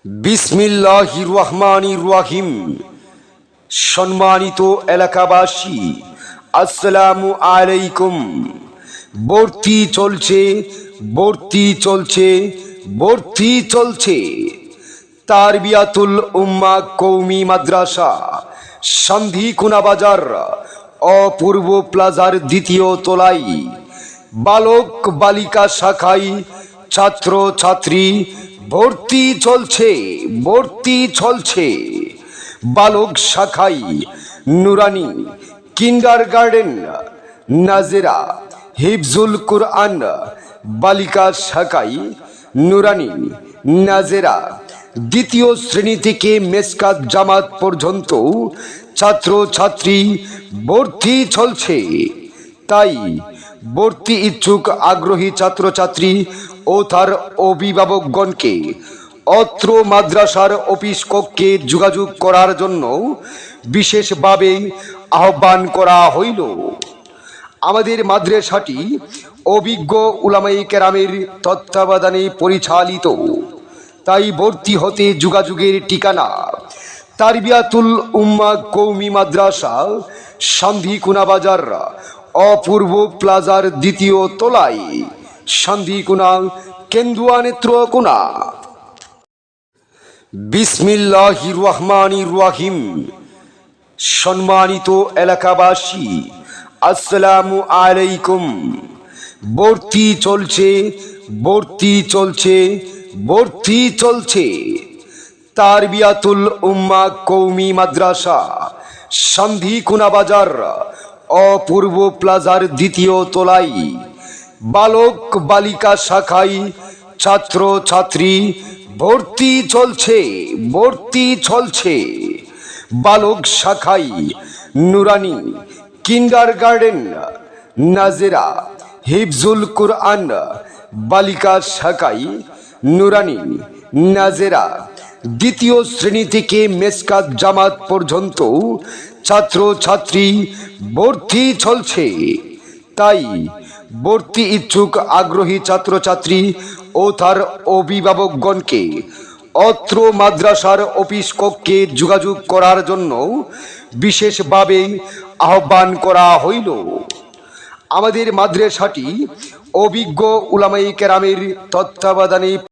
বিসমিল্লাহির রহমানির রহিম। সম্মানিত এলাকাবাসী, আসসালামু আলাইকুম। ভর্তি চলছে, ভর্তি চলছে, ভর্তি চলছে। তারবিয়াতুল উম্মাহ কওমি মাদ্রাসা, সন্ধিখুনা বাজার, অপূর্ব প্লাজার দ্বিতীয় তলায়, বালক বালিকা শাখায় ছাত্র ছাত্রী ভর্তি চলছে, ভর্তি চলছে। বালক শাখায় নুরানি, কিন্ডারগার্টেন, নাজেরা, হিফজুল কুরআন। বালিকা শাখায় নুরানি, নাজেরা, দ্বিতীয় শ্রেণী থেকে মেসকাত জামাত পর্যন্ত ছাত্র ছাত্রী ভর্তি চলছে। তাই ভর্তি ইচ্ছুক আগ্রহী ছাত্রছাত্রী ও তার অভিভাবকগণকে অত্র মাদ্রাসার অফিস কক্ষে যোগাযোগ করার জন্য বিশেষভাবে আহ্বান করা হইল। আমাদের মাদ্রাসাটি অভিজ্ঞ উলামায়ে কেরামের তত্ত্বাবধানে পরিচালিত। তাই ভর্তি হতে যোগাযোগের ঠিকানা: তারবিয়াতুল উম্মাহ কওমি মাদ্রাসা, সন্ধিখুনা বাজার, অপূর্ব প্লাজার দ্বিতীয় তলায়, সন্ধিখুনা, কেন্দুয়া নেত্রকোনা। বিসমিল্লাহির রহমানির রহিম। সম্মানিত এলাকাবাসী, আসসালামু আলাইকুম। ভর্তি চলছে, ভর্তি চলছে, ভর্তি চলছে। তারবিয়াতুল উম্মাহ কওমি মাদ্রাসা, সন্ধিখুনা বাজার, অপূর্ব প্লাজার দ্বিতীয় তলায়, বালক বালিকা শাখায় ছাত্র ছাত্রী ভর্তি চলছে, ভর্তি চলছে। বালক শাখায় নুরানি, কিন্ডারগার্টেন, নাজেরা, হিফজুল কুরআন। বালিকা শাখায় নুরানি, নাজেরা, দ্বিতীয় শ্রেণী থেকে মেসকাত জামাত পর্যন্ত ছাত্র ছাত্রী ভর্তি চলছে। তাই ভর্তি ইচ্ছুক আগ্রহী ছাত্রছাত্রী ও তার অভিভাবকগণকে অত্র মাদ্রাসার অফিস কক্ষে যোগাযোগ করার জন্য বিশেষভাবে আহ্বান করা হইল। আমাদের মাদ্রাসাটি অভিজ্ঞ উলামায়ে কেরামের তত্ত্বাবধানে